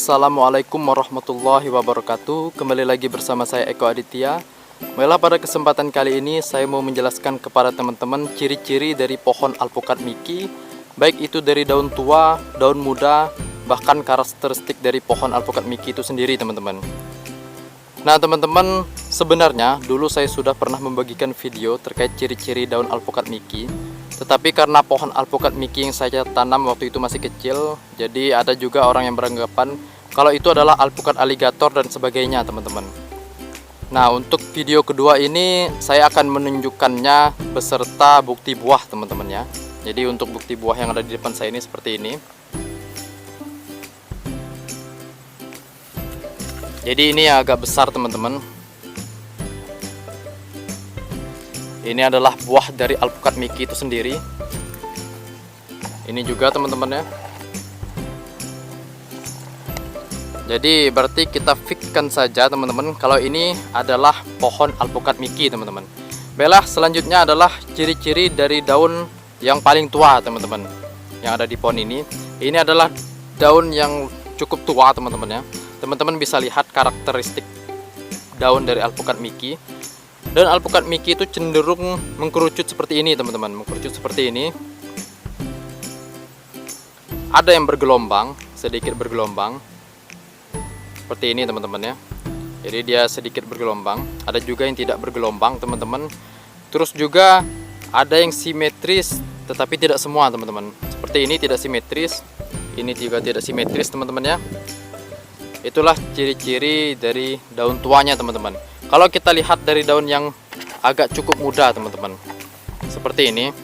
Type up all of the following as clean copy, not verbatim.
Assalamualaikum warahmatullahi wabarakatuh. Kembali lagi bersama saya Eko Aditya. Baiklah, pada kesempatan kali ini saya mau menjelaskan kepada teman-teman ciri-ciri dari pohon alpukat Miki, baik itu dari daun tua, daun muda, bahkan karakteristik dari pohon alpukat Miki itu sendiri, teman-teman. Nah, teman-teman, sebenarnya dulu saya sudah pernah membagikan video terkait ciri-ciri daun alpukat Miki. Tetapi karena pohon alpukat Miki yang saya tanam waktu itu masih kecil, jadi ada juga orang yang beranggapan kalau itu adalah alpukat aligator dan sebagainya, teman-teman. Nah, untuk video kedua ini saya akan menunjukkannya beserta bukti buah, teman-teman ya. Jadi untuk bukti buah yang ada di depan saya ini seperti ini. Jadi ini agak besar, teman-teman. Ini adalah buah dari alpukat Miki itu sendiri. Ini juga, teman-teman ya. Jadi berarti kita fixkan saja, teman-teman, kalau ini adalah pohon alpukat Miki, teman-teman. Baiklah, selanjutnya adalah ciri-ciri dari daun yang paling tua, teman-teman, yang ada di pohon ini. Ini adalah daun yang cukup tua, teman-teman ya. Teman-teman bisa lihat karakteristik daun dari alpukat Miki. Dan alpukat Miki itu cenderung mengkerucut seperti ini, teman-teman. Mengkerucut seperti ini. Ada yang bergelombang, sedikit bergelombang. Seperti ini, teman-teman ya. Jadi dia sedikit bergelombang. Ada juga yang tidak bergelombang, teman-teman. Terus juga ada yang simetris, tetapi tidak semua, teman-teman. Seperti ini tidak simetris. Ini juga tidak simetris, teman-teman ya. Itulah ciri-ciri dari daun tuanya, teman-teman. Kalau kita lihat dari daun yang agak cukup muda, teman-teman, seperti ini.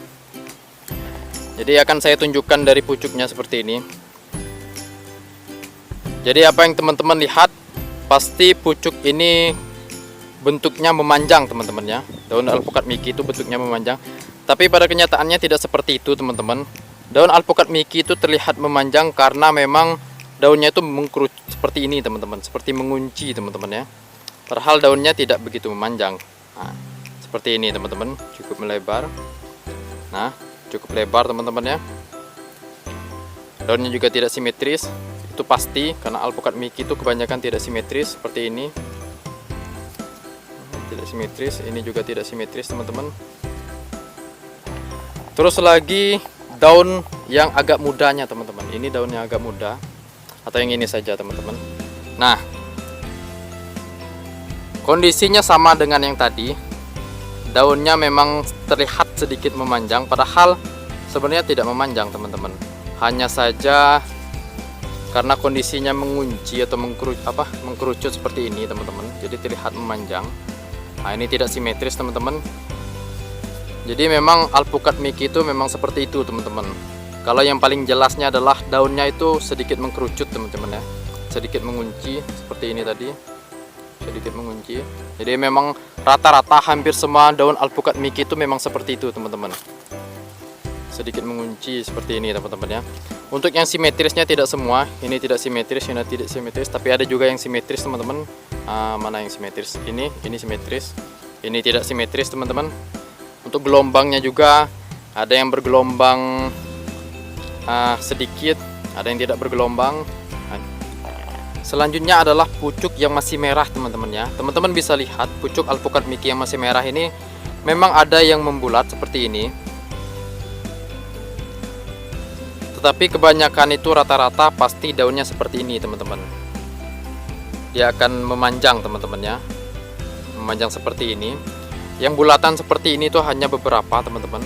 Jadi akan saya tunjukkan dari pucuknya seperti ini. Jadi apa yang teman-teman lihat, pasti pucuk ini bentuknya memanjang, teman-teman ya. Daun alpukat Miki itu bentuknya memanjang. Tapi pada kenyataannya tidak seperti itu, teman-teman. Daun alpukat Miki itu terlihat memanjang karena memang daunnya itu mengkerucut seperti ini, teman-teman. Seperti mengunci, teman-teman ya. Padahal daunnya tidak begitu memanjang. Nah, seperti ini, teman-teman. Cukup melebar. Nah, cukup lebar, teman-teman ya. Daunnya juga tidak simetris. Itu pasti, karena alpukat Miki itu kebanyakan tidak simetris seperti ini. Tidak simetris. Ini juga tidak simetris, teman-teman. Terus lagi daun yang agak mudanya, teman-teman. Ini daun yang agak muda. Atau yang ini saja, teman-teman. Nah, kondisinya sama dengan yang tadi. Daunnya memang terlihat sedikit memanjang, padahal sebenarnya tidak memanjang, teman-teman. Hanya saja karena kondisinya mengunci atau mengkerucut seperti ini, teman-teman. Jadi terlihat memanjang. Nah, ini tidak simetris, teman-teman. Jadi memang alpukat Miki itu memang seperti itu, teman-teman. Kalau yang paling jelasnya adalah daunnya itu sedikit mengkerucut, teman-teman ya. Sedikit mengunci seperti ini tadi. Sedikit mengunci. Jadi memang rata-rata hampir semua daun alpukat Miki itu memang seperti itu, teman-teman. Sedikit mengunci seperti ini, teman-teman ya. Untuk yang simetrisnya tidak semua. Ini tidak simetris, ini tidak simetris, tapi ada juga yang simetris, teman-teman. Mana yang simetris? Ini simetris. Ini tidak simetris, teman-teman. Untuk gelombangnya juga ada yang bergelombang sedikit, ada yang tidak bergelombang. Selanjutnya adalah pucuk yang masih merah, teman-teman ya. Teman-teman bisa lihat pucuk alpukat Miki yang masih merah ini memang ada yang membulat seperti ini. Tetapi kebanyakan itu rata-rata pasti daunnya seperti ini, teman-teman. Dia akan memanjang, teman-teman ya. Memanjang seperti ini. Yang bulatan seperti ini tuh hanya beberapa, teman-teman.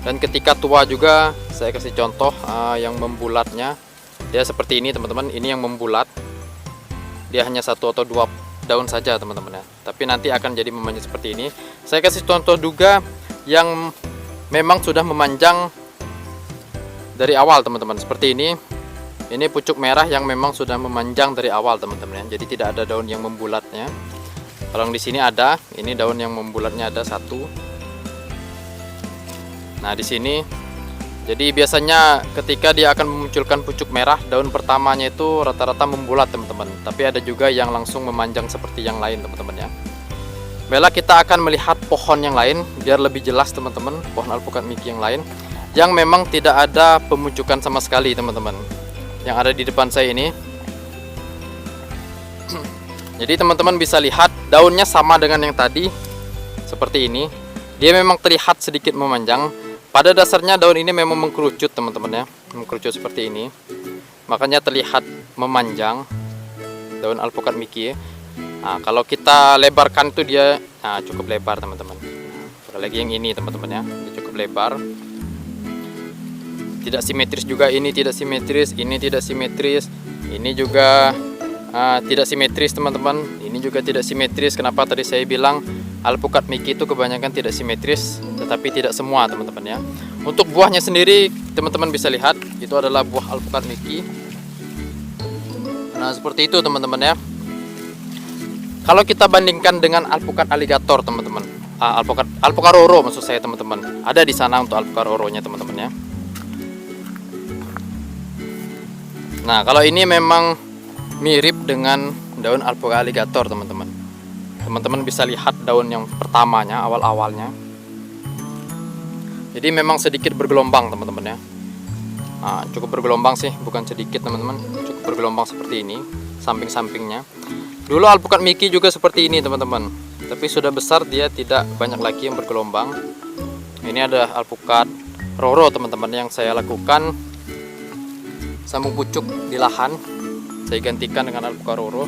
Dan ketika tua juga, saya kasih contoh yang membulatnya. Dia seperti ini, teman-teman. Ini yang membulat. Dia hanya satu atau dua daun saja, teman-teman ya. Tapi nanti akan jadi memanjang seperti ini. Saya kasih contoh juga yang memang sudah memanjang dari awal, teman-teman. Seperti ini. Ini pucuk merah yang memang sudah memanjang dari awal, teman-teman ya. Jadi tidak ada daun yang membulatnya. Kalau di sini ada, ini daun yang membulatnya ada satu. Nah, di sini. Jadi biasanya ketika dia akan memunculkan pucuk merah, daun pertamanya itu rata-rata membulat, teman-teman. Tapi ada juga yang langsung memanjang seperti yang lain, teman-teman ya. Baiklah, kita akan melihat pohon yang lain biar lebih jelas, teman-teman. Pohon alpukat Miki yang lain yang memang tidak ada pemuncukan sama sekali, teman-teman. Yang ada di depan saya ini Jadi teman-teman bisa lihat daunnya sama dengan yang tadi, seperti ini. Dia memang terlihat sedikit memanjang. Pada dasarnya daun ini memang mengkerucut teman-teman ya, mengkerucut seperti ini. Makanya terlihat memanjang daun alpukat Mickey. Nah, kalau kita lebarkan itu dia cukup lebar teman-teman. Apalagi yang ini teman-teman ya, dia cukup lebar. Tidak simetris juga, ini tidak simetris, ini tidak simetris, ini juga tidak simetris teman-teman. Ini juga tidak simetris. Kenapa tadi saya bilang alpukat Mickey itu kebanyakan tidak simetris, tetapi tidak semua teman-teman ya. Untuk buahnya sendiri teman-teman bisa lihat, itu adalah buah alpukat Mickey. Nah seperti itu teman-teman ya. Kalau kita bandingkan dengan alpukat aligator teman-teman, alpukat roro maksud saya teman-teman, ada di sana untuk alpukat roronya teman-teman ya. Nah kalau ini memang mirip dengan daun alpukat aligator teman-teman. Teman-teman bisa lihat daun yang pertamanya, awal-awalnya. Jadi memang sedikit bergelombang teman-teman ya. Cukup bergelombang sih, bukan sedikit teman-teman. Cukup bergelombang seperti ini, samping-sampingnya. Dulu alpukat Mickey juga seperti ini teman-teman. Tapi sudah besar dia tidak banyak lagi yang bergelombang. Ini ada alpukat roro teman-teman yang saya lakukan sambung pucuk di lahan. Saya gantikan dengan alpukat roro.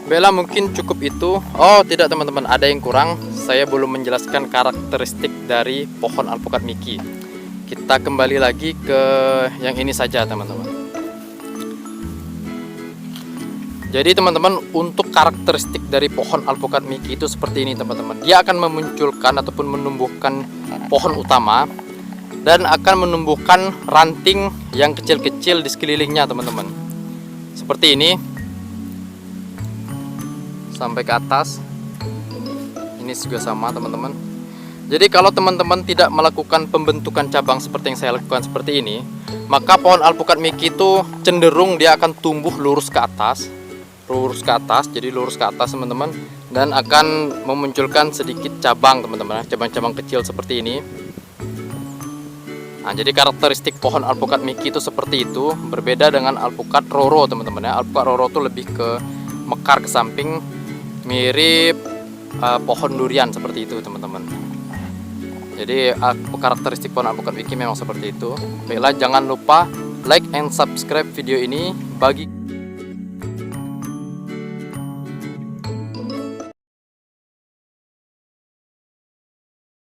Bella mungkin cukup itu. Oh tidak teman-teman, ada yang kurang. Saya belum menjelaskan karakteristik dari pohon alpukat Mickey. Kita kembali lagi ke yang ini saja teman-teman. Jadi teman-teman, untuk karakteristik dari pohon alpukat Mickey itu seperti ini teman-teman. Dia akan memunculkan ataupun menumbuhkan pohon utama dan akan menumbuhkan ranting yang kecil-kecil di sekelilingnya teman-teman. Seperti ini sampai ke atas. Ini juga sama teman-teman. Jadi kalau teman-teman tidak melakukan pembentukan cabang seperti yang saya lakukan seperti ini, maka pohon alpukat Mickey itu cenderung dia akan tumbuh lurus ke atas. Jadi lurus ke atas teman-teman, dan akan memunculkan sedikit cabang teman-teman, cabang-cabang kecil seperti ini. Nah, jadi karakteristik pohon alpukat Mickey itu seperti itu, berbeda dengan alpukat roro teman-teman ya. Alpukat roro itu lebih ke mekar ke samping, mirip pohon durian seperti itu teman-teman. Jadi karakteristik pohon alpukat Mickey memang seperti itu. Baiklah, jangan lupa like and subscribe video ini bagi